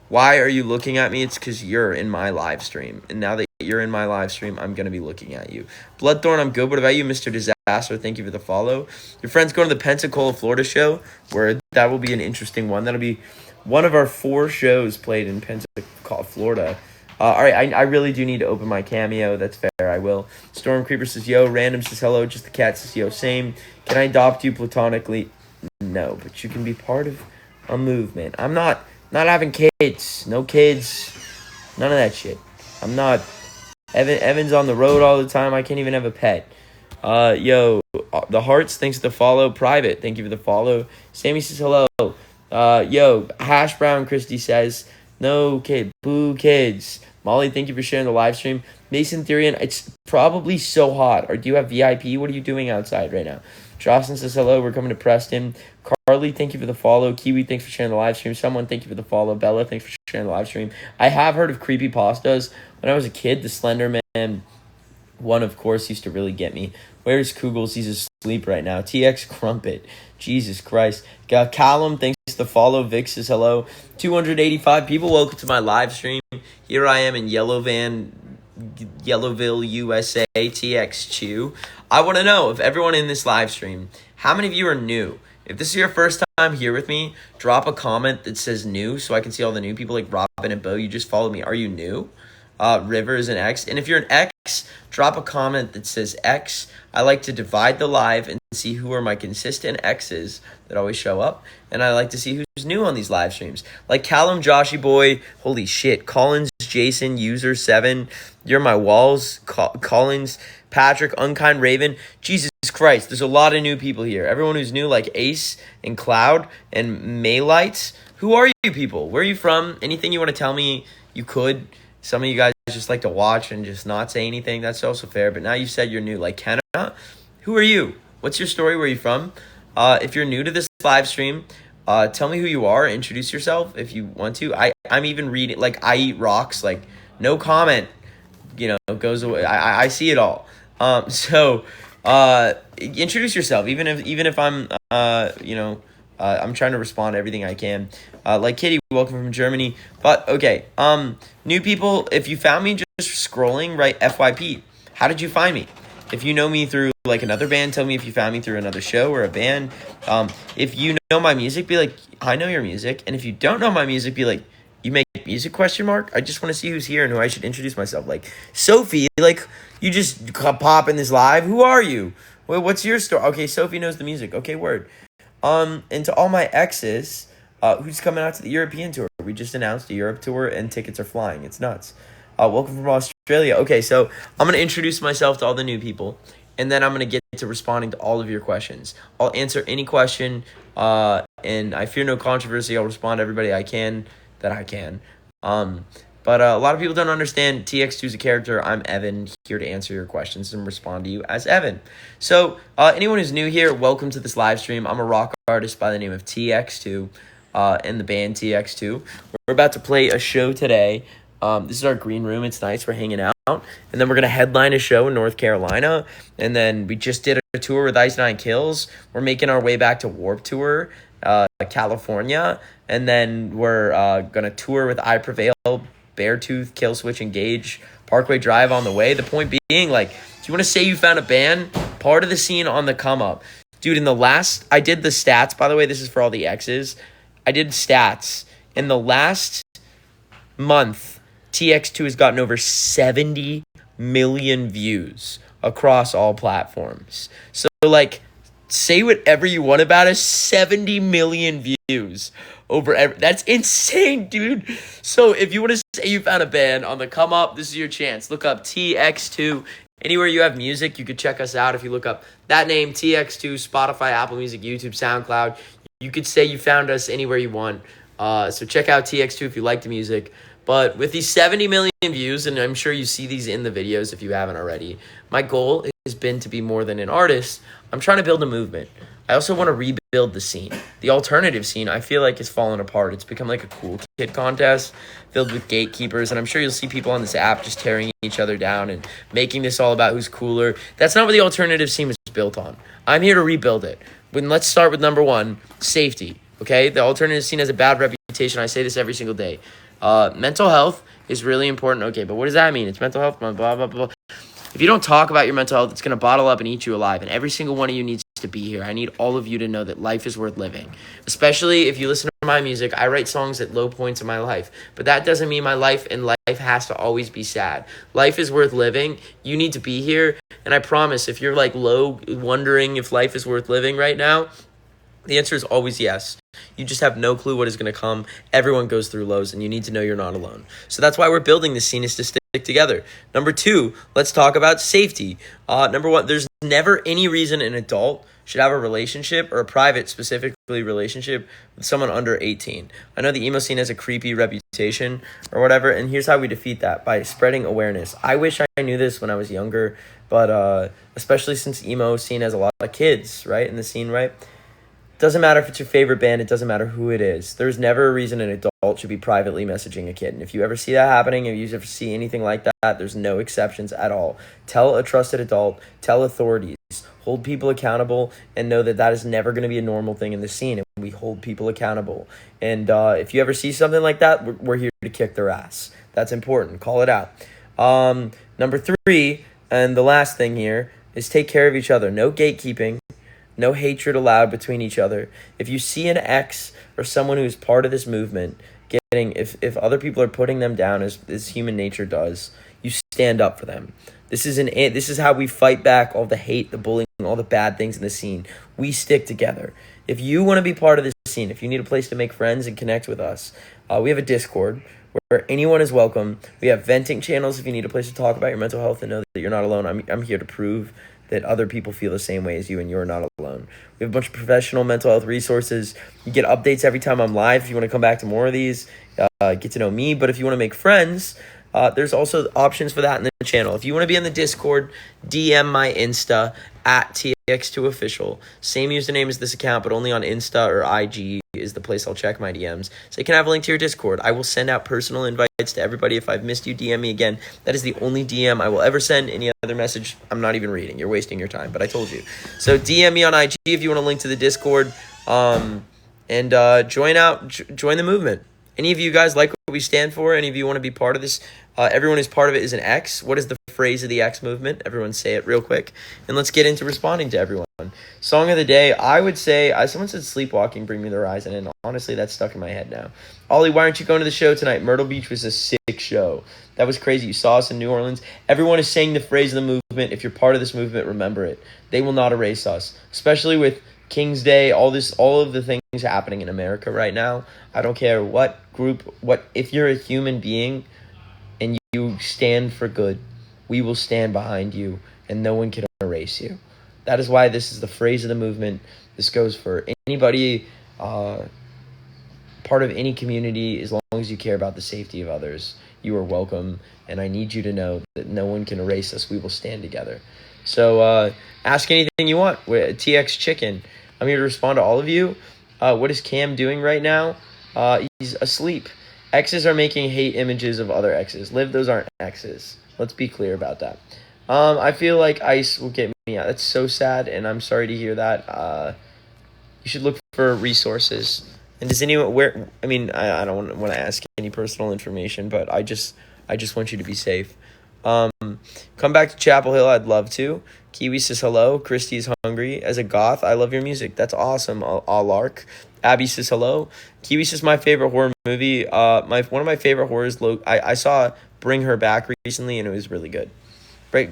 Why are you looking at me? It's because you're in my live stream. And now that you're in my live stream, I'm going to be looking at you. Bloodthorn, I'm good. What about you, Mr. Disaster? Thank you for the follow. Your friend's going to the Pensacola, Florida show, where that will be an interesting one. That'll be one of our 4 shows played in Pensacola, Florida. All right, I really do need to open my Cameo. That's fair, I will. Storm Creeper says, yo. Random says, hello. Just the Cat says, yo. Same. Can I adopt you platonically? No, but you can be part of a movement. I'm not having kids. No kids. None of that shit. I'm not. Evan's on the road all the time. I can't even have a pet. Yo, the Hearts, thanks for the follow. Private, thank you for the follow. Sammy says hello. Yo, Hash Brown Christie says, no kid. Boo kids. Molly, thank you for sharing the live stream. Mason Therian, it's probably so hot. Or do you have VIP? What are you doing outside right now? Jocelyn says hello. We're coming to Preston. Carly, thank you for the follow. Kiwi, thanks for sharing the live stream. Someone, thank you for the follow. Bella, thanks for sharing the live stream. I have heard of creepypastas. When I was a kid, the Slender Man one, of course, used to really get me. Where's Kugels? He's asleep right now. TX Crumpet. Jesus Christ. Got Callum, thanks for the follow. Vic says hello. 285 people, welcome to my live stream. Here I am in Yellowville, USA, Tx2. I want to know, if everyone in this live stream, how many of you are new? If this is your first time here with me, drop a comment that says new so I can see all the new people like Robin and Bo. You just followed me. Are you new? River is an X. And if you're an X, drop a comment that says X. I like to divide the live and see who are my consistent X's that always show up. And I like to see who's new on these live streams. Like Callum, Joshy Boy, holy shit, Collins, Jason, User 7, You're My Walls, Collins, Patrick, Unkind Raven. Jesus Christ, there's a lot of new people here. Everyone who's new, like Ace and Cloud and Maylights. Who are you people? Where are you from? Anything you want to tell me, you could. Some of you guys just like to watch and just not say anything. That's also fair. But now you said you're new. Like Kenna, who are you? What's your story? Where are you from? If you're new to this live stream, tell me who you are. Introduce yourself if you want to. I'm even reading, like, I eat rocks. Like, no comment, goes away. I see it all. So introduce yourself. Even if I'm, I'm trying to respond to everything I can. Like Kitty, welcome from Germany. But okay, new people, if you found me just scrolling, right, FYP, how did you find me? If you know me through like another band, tell me if you found me through another show or a band. If you know my music, be like, I know your music. And if you don't know my music, be like, you make music ? I just want to see who's here and who I should introduce myself. Like Sophie, like you just pop in this live. Who are you? Well, what's your story? Okay, Sophie knows the music. Okay, word. And to all my exes, who's coming out to the European tour? We just announced a Europe tour and tickets are flying. It's nuts. Welcome from Australia. Okay, so I'm going to introduce myself to all the new people, and then I'm going to get to responding to all of your questions. I'll answer any question, and I fear no controversy. I'll respond to everybody I can. But a lot of people don't understand Tx2 is a character. I'm Evan, here to answer your questions and respond to you as Evan. So anyone who's new here, welcome to this live stream. I'm a rock artist by the name of Tx2 and the band Tx2. We're about to play a show today. This is our green room. It's nice. We're hanging out. And then we're going to headline a show in North Carolina. And then we just did a tour with Ice Nine Kills. We're making our way back to Warped Tour, California. And then we're going to tour with I Prevail, Beartooth, Killswitch, Engage, Parkway Drive on the way. The point being, like, do you want to say you found a band? Part of the scene on the come up. Dude, I did the stats, by the way. This is for all the X's. I did stats. In the last month, Tx2 has gotten over 70 million views across all platforms. So, like, say whatever you want about us. 70 million views that's insane, dude. So if you want to say you found a band on the come up, this is your chance. Look up Tx2. Anywhere you have music, you could check us out. If you look up that name, Tx2, Spotify, Apple Music, YouTube, SoundCloud, you could say you found us anywhere you want. So check out Tx2 if you like the music. But with these 70 million views, and I'm sure you see these in the videos if you haven't already, my goal has been to be more than an artist. I'm trying to build a movement. I also want to rebuild the scene. The alternative scene, I feel like, is falling apart. It's become like a cool kid contest filled with gatekeepers, and I'm sure you'll see people on this app just tearing each other down and making this all about who's cooler. That's not what the alternative scene was built on. I'm here to rebuild it. But let's start with number one, safety, okay? The alternative scene has a bad reputation. I say this every single day. Mental health is really important. Okay, but what does that mean? It's mental health, blah, blah, blah, blah. If you don't talk about your mental health, it's going to bottle up and eat you alive. And every single one of you needs to be here. I need all of you to know that life is worth living. Especially if you listen to my music, I write songs at low points in my life. But that doesn't mean my life has to always be sad. Life is worth living. You need to be here. And I promise, if you're like low, wondering if life is worth living right now, the answer is always yes. You just have no clue what is going to come. Everyone goes through lows, and you need to know you're not alone. So that's why we're building this scene, is to stick together. Number 2, let's talk about safety. Number 1, there's never any reason an adult should have a relationship, or a private, specifically, relationship with someone under 18. I know the emo scene has a creepy reputation or whatever, and here's how we defeat that: by spreading awareness. I wish I knew this when I was younger, but especially since emo scene has a lot of kids, right, in the scene, right? Doesn't matter if it's your favorite band. It doesn't matter who it is. There's never a reason an adult should be privately messaging a kid. And if you ever see that happening, if you ever see anything like that, there's no exceptions at all. Tell a trusted adult. Tell authorities. Hold people accountable, and know that that is never going to be a normal thing in the scene. And we hold people accountable. And if you ever see something like that, we're here to kick their ass. That's important. Call it out. Number 3, and the last thing here, is take care of each other. No gatekeeping. No hatred allowed between each other. If you see an ex or someone who's part of this movement if other people are putting them down, as human nature does, you stand up for them. This is how we fight back all the hate, the bullying, all the bad things in the scene. We stick together. If you want to be part of this scene, if you need a place to make friends and connect with us, we have a Discord where anyone is welcome. We have venting channels if you need a place to talk about your mental health and know that you're not alone. I'm here to prove that other people feel the same way as you, and you're not alone. We have a bunch of professional mental health resources. You get updates every time I'm live. If you want to come back to more of these, get to know me. But if you want to make friends, there's also options for that in the channel. If you want to be in the Discord, DM my Insta at Tx2 official. Same username as this account, but only on Insta or IG is the place I'll check my DMs. So you can have a link to your Discord. I will send out personal invites to everybody. If I've missed you, DM me again. That is the only DM I will ever send. Any other message, I'm not even reading. You're wasting your time, but I told you. So DM me on IG if you want a link to the Discord, and join the movement. Any of you guys like what we stand for? Any of you want to be part of this? Everyone who's part of it is an X. What is the phrase of the X movement? Everyone say it real quick. And let's get into responding to everyone. Song of the day, I would say, someone said Sleepwalking, Bring Me the Horizon. And honestly, that's stuck in my head now. Ollie, why aren't you going to the show tonight? Myrtle Beach was a sick show. That was crazy. You saw us in New Orleans. Everyone is saying the phrase of the movement. If you're part of this movement, remember it. They will not erase us. Especially with King's Day, all of the things happening in America right now. I don't care what group, if you're a human being and you stand for good, we will stand behind you, and no one can erase you. That is why this is the phrase of the movement. This goes for anybody, part of any community. As long as you care about the safety of others, you are welcome, and I need you to know that no one can erase us. We will stand together. So ask anything you want. TX Chicken, I'm here to respond to all of you. What is Cam doing right now? He's asleep. Exes are making hate images of other exes. Liv, those aren't exes. Let's be clear about that. I feel like ICE will get me out. That's so sad, and I'm sorry to hear that. You should look for resources. And does anyone I don't want to ask any personal information, but I just want you to be safe. Come back to Chapel Hill. I'd love to. Kiwi says hello. Christy's hungry. As a goth, I love your music. That's awesome. Lark. Abby says hello. Kiwi says my favorite horror movie. One of my favorite horrors. I saw Bring Her Back recently, and it was really good. I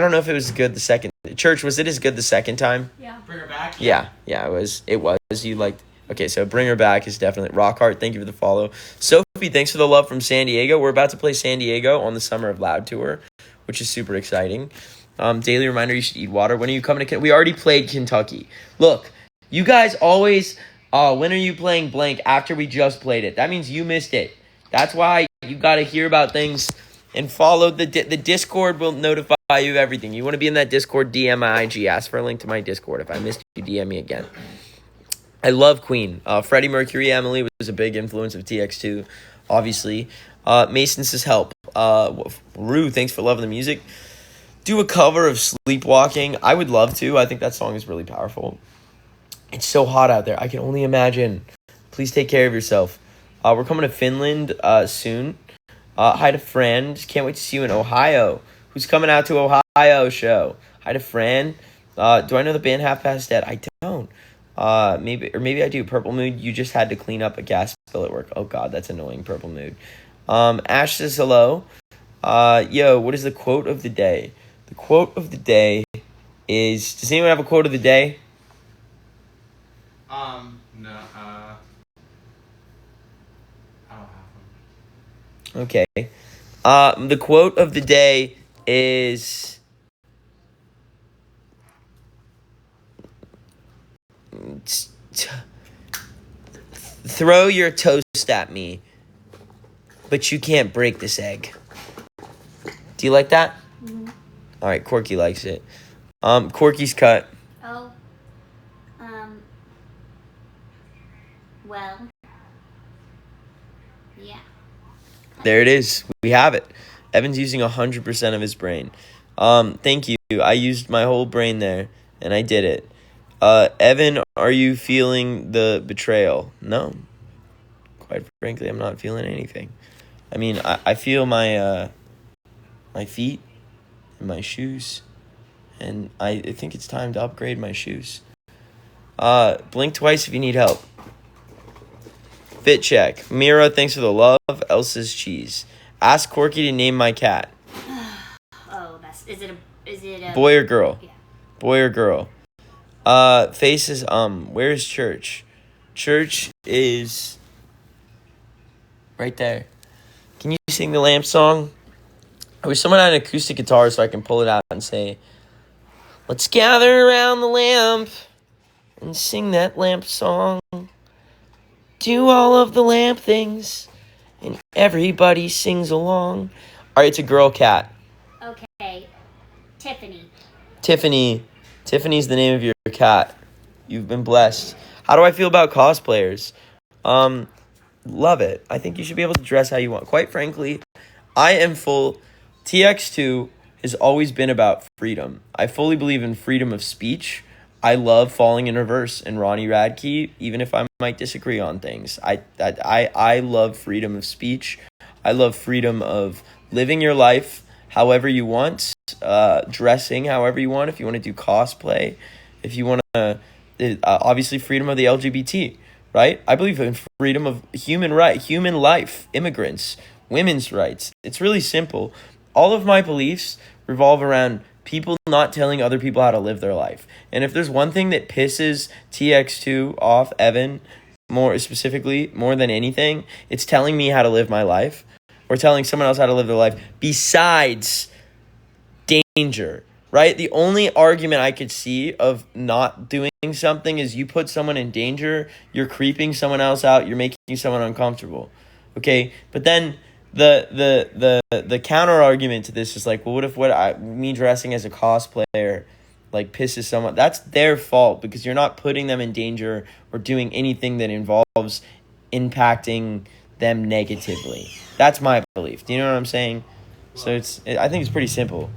don't know if it was good the second. Church, was it as good the second time? Yeah. Bring Her Back. Yeah, it was. You liked. Okay, so Bring Her Back is definitely Rockheart. Thank you for the follow. Sophie, thanks for the love from San Diego. We're about to play San Diego on the Summer of Loud tour, which is super exciting. Daily reminder, you should eat water. When are you coming to We already played Kentucky. Look, you guys always, when are you playing blank after we just played it? That means you missed it. That's why you got to hear about things and follow the Discord will notify you of everything. You want to be in that Discord, DM my IG. Ask for a link to my Discord. If I missed you, DM me again. I love Queen. Freddie Mercury, Emily was a big influence of TX2, obviously. Mason says help. Rue, thanks for loving the music. Do a cover of Sleepwalking. I would love to. I think that song is really powerful. It's so hot out there. I can only imagine. Please take care of yourself. We're coming to Finland soon. Hi to friend. Can't wait to see you in Ohio. Who's coming out to Ohio show? Hi to Fran. Do I know the band Half Past Dead? I don't. Maybe I do. Purple Mood. You just had to clean up a gas spill at work. Oh God, that's annoying. Purple Mood. Ash says hello. Yo, what is the quote of the day? The quote of the day is. Does anyone have a quote of the day? No. I don't have one. Okay. The quote of the day is. Throw your toast at me, but you can't break this egg. Do you like that? Mm-hmm. All right, Corky likes it. Corky's cut. Oh. Well. Yeah. There it is. We have it. Evan's using 100% of his brain. Thank you. I used my whole brain there, and I did it. Evan, are you feeling the betrayal? No. Quite frankly, I'm not feeling anything. I mean, I feel my feet and my shoes, and I think it's time to upgrade my shoes. Blink twice if you need help. Fit check. Mira, thanks for the love. Elsa's cheese. Ask Corky to name my cat. Oh, is it a Boy or girl? Yeah. Boy or girl? Faces, where's church? Church is right there. Can you sing the lamp song? I wish someone had an acoustic guitar so I can pull it out and say, let's gather around the lamp and sing that lamp song. Do all of the lamp things and everybody sings along. All right, it's a girl cat. Okay. Tiffany. Tiffany's the name of your cat. You've been blessed. How do I feel about cosplayers? Love it. I think you should be able to dress how you want. Quite frankly, I am full. Tx2 has always been about freedom. I fully believe in freedom of speech. I love falling in reverse and Ronnie Radke, even if I might disagree on things. I love freedom of speech. I love freedom of living your life however you want, dressing however you want. If you want to do cosplay, if you want to, obviously freedom of the LGBT, right? I believe in freedom of human life, immigrants, women's rights. It's really simple. All of my beliefs revolve around people not telling other people how to live their life. And if there's one thing that pisses Tx2 off, Evan, more specifically, more than anything, it's telling me how to live my life or telling someone else how to live their life besides danger, right? The only argument I could see of not doing something is you put someone in danger, you're creeping someone else out, you're making someone uncomfortable, okay? But then the counter argument to this is like, well, what if me dressing as a cosplayer like pisses someone? That's their fault because you're not putting them in danger or doing anything that involves impacting them negatively. That's my belief. Do you know what I'm saying? So I think it's pretty simple.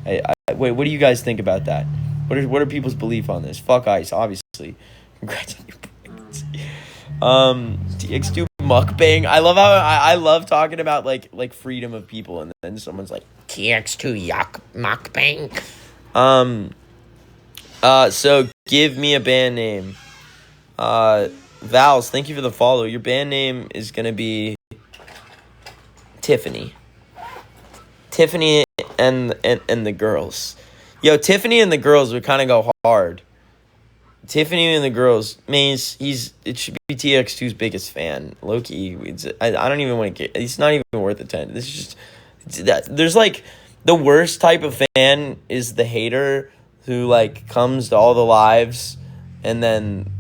Wait, what do you guys think about that? What are people's belief on this? Fuck ICE, obviously. Congrats on your points. Tx2 mukbang. I love how I love talking about like freedom of people, and then someone's like Tx2 mukbang. So give me a band name. Vals, thank you for the follow. Your band name is gonna be Tiffany. Tiffany and the girls. Yo, Tiffany and the girls would kind of go hard. Tiffany and the girls means it should be Tx2's biggest fan. Low-key, I don't even want to get. It's not even worth attention. This is just that. There's like the worst type of fan is the hater who like comes to all the lives and then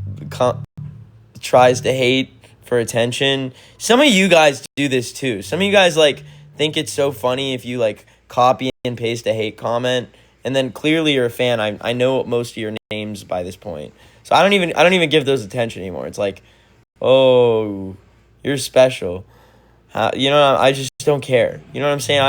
tries to hate for attention. Some of you guys do this too. Some of you guys like think it's so funny if you like copy and paste a hate comment. And then clearly you're a fan. I know most of your names by this point. So I don't even give those attention anymore. It's like, oh, you're special. I just don't care. You know what I'm saying?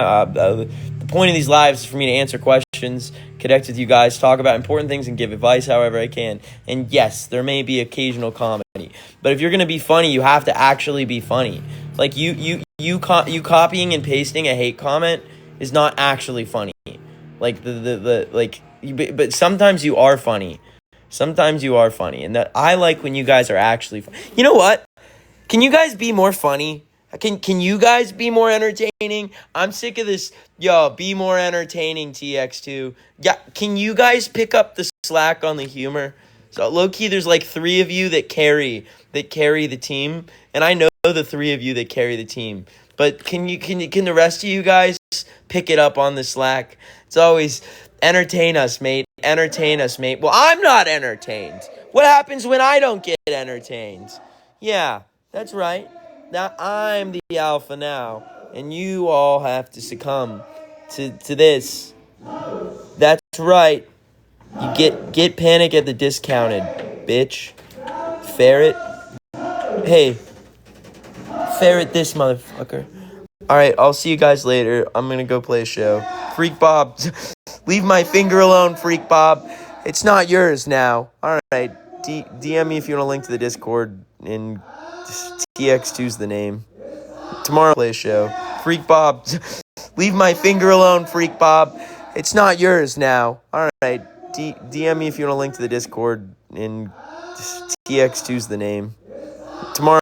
The point of these lives is for me to answer questions, connect with you guys, talk about important things, and give advice however I can. And yes, there may be occasional comedy, but if you're gonna be funny, you have to actually be funny. Like you copying and pasting a hate comment is not actually funny. Like but sometimes you are funny. Sometimes you are funny, and that I like when you guys are actually funny. You know what? Can you guys be more funny? Can you guys be more entertaining? I'm sick of this. Yo, be more entertaining, Tx2. Yeah, can you guys pick up the slack on the humor? So low key, there's like 3 of you that carry the team, and I know the 3 of you that carry the team. But can the rest of you guys pick it up on the slack? It's always entertain us, mate. Entertain us, mate. Well, I'm not entertained. What happens when I don't get entertained? Yeah, that's right. Now I'm the alpha now, and you all have to succumb to this. That's right. You get Panic at the Discounted, bitch. Ferret. Hey, ferret this motherfucker. Alright, I'll see you guys later. I'm gonna go play a show. Freak Bob. Leave my finger alone, Freak Bob. It's not yours now. Alright, DM me if you want a link to the Discord, and Tx2's the name. Tomorrow I'll play a show. Freak Bob. Leave my finger alone, Freak Bob. It's not yours now. Alright, DM me if you want a link to the Discord, and Tx2's the name. Tomorrow